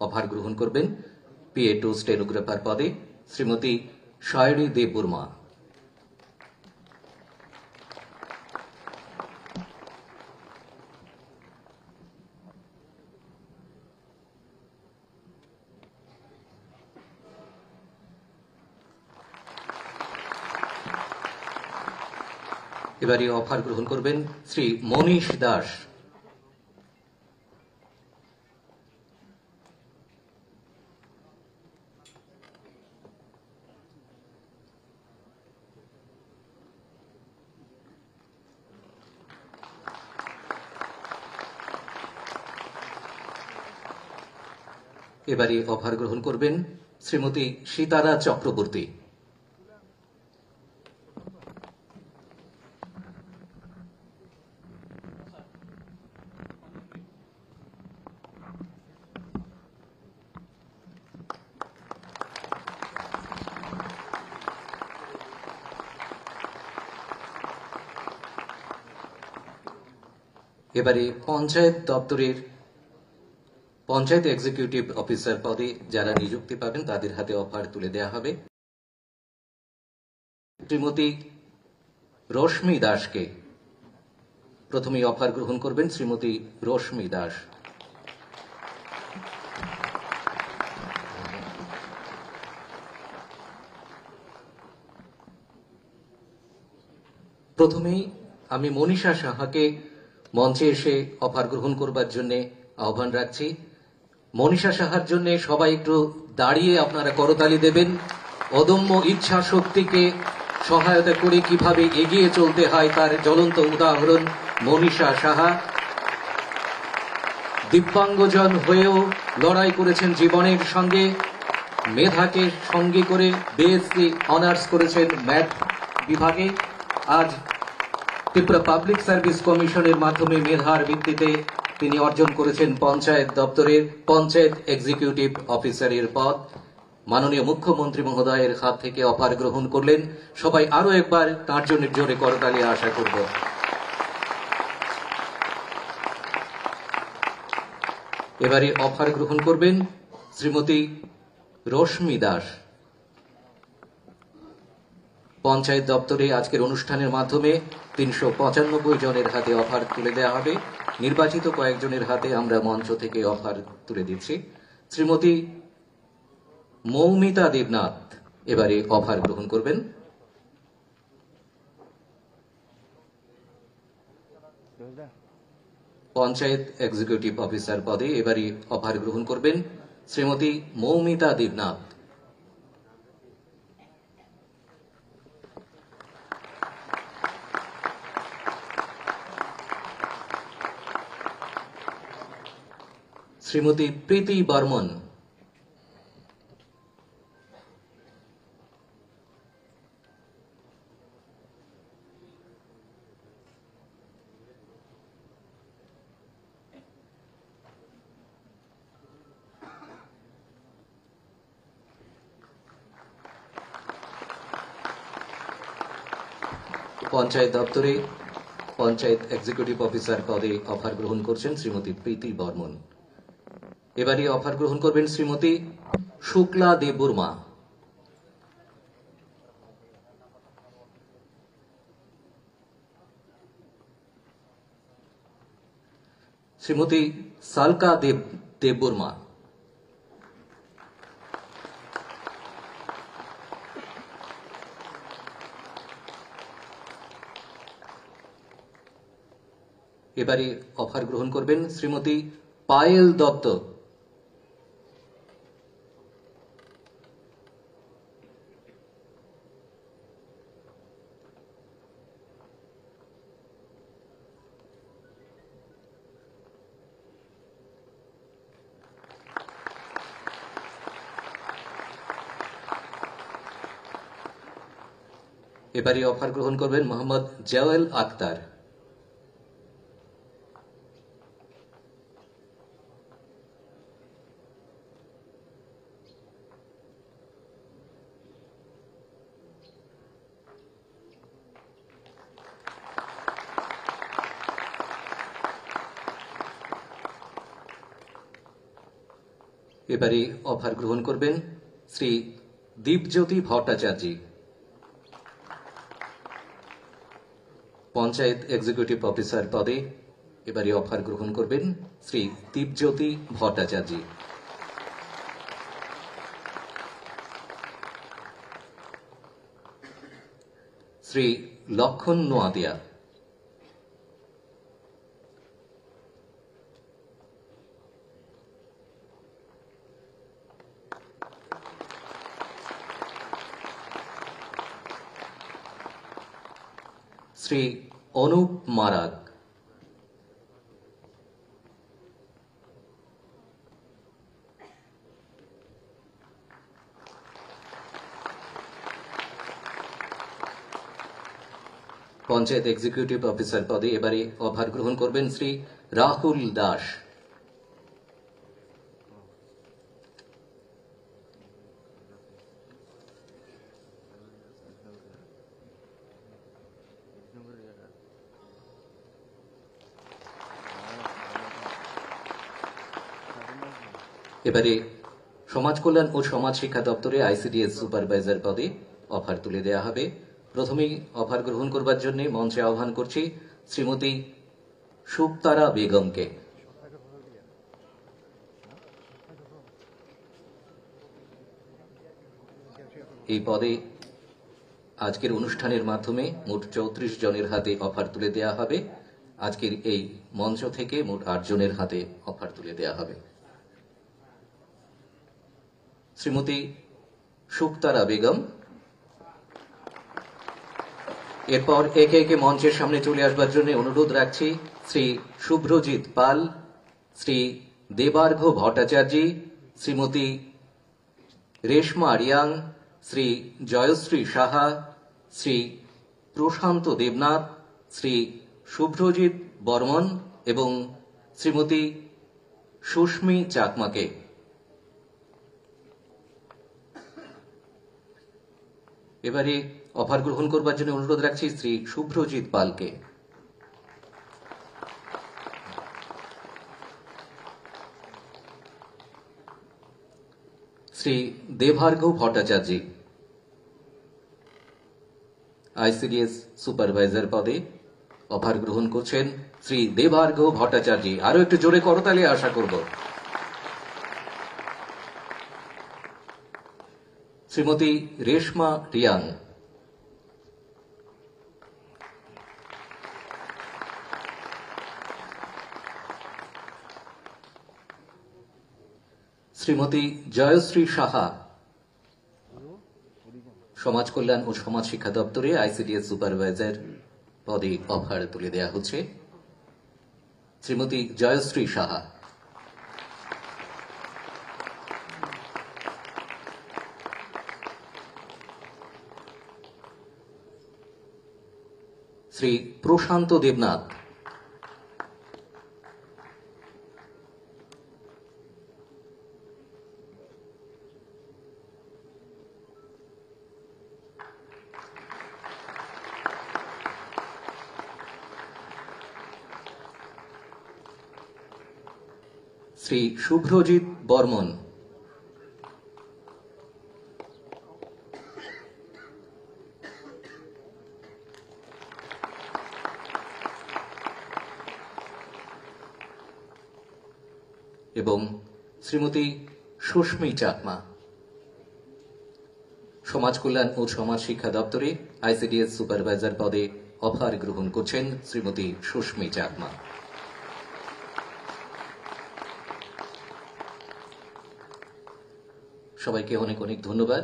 Offer গ্রহণ করবেন PA2 stenographer পদে শ্রীমতী সায়রী দেববর্মা। এবারে অফার গ্রহণ করবেন শ্রী মনীষ দাস। এবারে অফার গ্রহণ করবেন শ্রীমতী সীতারা চক্রবর্তী। এবারে পঞ্চায়েত দপ্তরের পঞ্চায়েত এক্সিকিউটিভ অফিসার পদে যারা নিযুক্তি পাবেন তাদের হাতে অফার তুলে দেওয়া হবে। শ্রীমতী রশ্মি দাসকে প্রথমেই অফার গ্রহণ করবেন শ্রীমতী রশ্মি দাস। প্রথমেই আমি মনীষা সাহাকে মঞ্চে এসে অফার গ্রহণ করবার জন্য আহ্বান রাখছি। মনীষা সাহার জন্য সবাই একটু দাঁড়িয়ে আপনারা করতালি দেবেন। অদম্য ইচ্ছা শক্তিকে সহায়তা করে কিভাবে এগিয়ে চলতে হয় তার জ্বলন্ত উদাহরণ মনীষা সাহা। দিব্যাঙ্গজন হয়েও লড়াই করেছেন জীবনের সঙ্গে। মেধাকে সঙ্গী করে বিএসসি অনার্স করেছেন ম্যাথ বিভাগে। আজ ত্রিপুরা পাবলিক সার্ভিস কমিশনের মাধ্যমে মেধার ভিত্তিতে তিনি অর্জন করেছেন পঞ্চায়েত দপ্তরের পঞ্চায়েত এক্সিকিউটিভ অফিসারের পদ। মাননীয় মুখ্যমন্ত্রী মহোদয়ের হাত থেকে অফার গ্রহণ করলেন। সবাই আরো একবার তার জন্য জোরে করতালি আশা করব। এবারে অফার গ্রহণ করবেন শ্রীমতী রশ্মি দাস। পঞ্চায়েত দপ্তরে আজকের অনুষ্ঠানের মাধ্যমে 395 জনের হাতে অফার তুলে দেওয়া হবে। নির্বাচিত কয়েকজনের হাতে আমরা মঞ্চ থেকে অফার তুলে দিচ্ছি। শ্রীমতী মৌমিতা দেবনাথ এবারে অফার গ্রহণ করবেন। পঞ্চায়েত এক্সিকিউটিভ অফিসার পদে এবারে অফার গ্রহণ করবেন শ্রীমতী মৌমিতা দেবনাথ। শ্রীমতী প্রীতি বর্মন। পঞ্চায়েত দপ্তরে পঞ্চায়েত এক্সিকিউটিভ অফিসার পদে অফার গ্রহণ করছেন শ্রীমতী প্রীতি বর্মন। এবারে অফার গ্রহণ করবেন শ্রীমতী শুক্লা দেববর্মা। শ্রীমতী সালকা দেববর্মা। এবারে অফার গ্রহণ করবেন শ্রীমতী পায়েল দত্ত। এবারে অফার গ্রহণ করবেন মোহাম্মদ জওয়েল আক্তার। এবারে অফার গ্রহণ করবেন শ্রী দীপজ্যোতি ভট্টাচার্য, পঞ্চায়েত এক্সিকিউটিভ অফিসার পদে এবারে অফার গ্রহণ করবেন শ্রী দীপজ্যোতি ভট্টাচার্য। শ্রী লক্ষণ নোয়াদিয়া, শ্রী অনুপ মারাক, পঞ্চায়েত এক্সিকিউটিভ অফিসার পদে এবারে অফার গ্রহণ করবেন শ্রী রাহুল দাস। এবারে সমাজ কল্যাণ ও সমাজ শিক্ষা দপ্তরে আইসিডিএস সুপারভাইজার পদে অফার তুলে দেওয়া হবে। প্রথমেই অফার গ্রহণ করবার জন্য মঞ্চে আহ্বান করছি শ্রীমতী শুভতারা বেগমকে। এই পদে আজকের অনুষ্ঠানের মাধ্যমে মোট 34 জনের হাতে অফার তুলে দেওয়া হবে। আজকের এই মঞ্চ থেকে মোট 8 জনের হাতে অফার তুলে দেওয়া হবে। শ্রীমতী শুভতারা বেগম, এরপর একে একে মঞ্চের সামনে চলে আসবার জন্য অনুরোধ রাখছি শ্রী শুভ্রজিৎ পাল, শ্রী দেবার্ঘ্য ভট্টাচার্য, শ্রীমতী রেশমা রিয়াং, শ্রী জয়শ্রী সাহা, শ্রী প্রশান্ত দেবনাথ, শ্রী শুভ্রজিৎ বর্মন এবং শ্রীমতী সুস্মি চাকমাকে। এবারে অফার গ্রহণ করবার জন্য অনুরোধ রাখছি শ্রী শুভ্রজিৎ পালকে। শ্রী দেবার্ঘ্য ভট্টাচার্য, আইসিডিএস সুপারভাইজার পদে অফার গ্রহণ করছেন শ্রী দেবার্ঘ্য ভট্টাচার্য। আরো একটু জোরে করতালি আশা করব। শ্রীমতী রেশমা রিয়াং, শ্রীমতী জয়শ্রী সাহা, সমাজ কল্যাণ ও সমাজ শিক্ষা দপ্তরে আইসিডিএস সুপারভাইজার পদে অফার তুলে দেওয়া হচ্ছে। শ্রীমতী জয়শ্রী সাহা, শ্রী প্রশান্ত দেবনাথ, শ্রী শুভ্রজিৎ বর্মন, এবং শ্রীমতী সুস্মি চাকমা। সমাজ কল্যাণ ও সমাজ শিক্ষা দপ্তরে আইসিডিএস সুপারভাইজার পদে অফার গ্রহণ করছেন শ্রীমতী সুস্মি চাকমা। সবাইকে অনেক অনেক ধন্যবাদ।